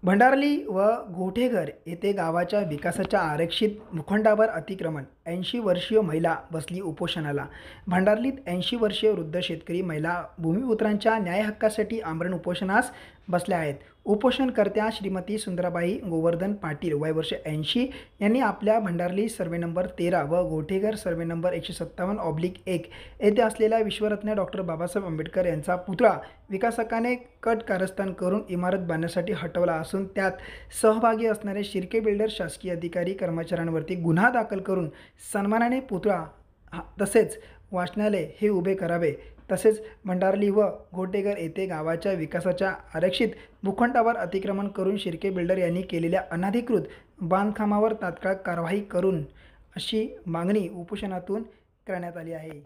भंडारली व गोठेघर येथे गावाच्या विकासाच्या आरक्षित भूखंडावर अतिक्रमण 80 वर्षीय महिला बसली उपोषणाला। भंडारलीत 80 वर्षीय वृद्ध शेतकरी महिला भूमिपुत्रांच्या न्याय हक्कासाठी आमरण उपोषणास बसल्या आहेत। उपोषणकर्त्या श्रीमती सुंदराबाई गोवर्धन पाटील वय वर्ष 80 यांनी आपल्या भंडारली सर्वे नंबर 13 व गोठेघर सर्वे नंबर 157/1 येथे असलेल्या विश्वरत्न डॉक्टर बाबासाहेब आंबेडकर यांचा पुतळा विकासकाने कट कारस्थान करून इमारत बांधण्यासाठी हटवला असून त्यात सहभागी असणारे शिर्के बिल्डर शासकीय अधिकारी कर्मचाऱ्यांवरती गुन्हा दाखल करून सन्मानाने पुतळा तसेच वाचनालय हे उभे करावे। तसेच भंडारली व गोठेघर येथे गावाच्या विकासाच्या आरक्षित भूखंडावर अतिक्रमण करून शिर्के बिल्डर यांनी केलेल्या अनधिकृत बांधकामावर तात्काळ कारवाई करून अशी मागणी उपोषणातून करण्यात आली आहे।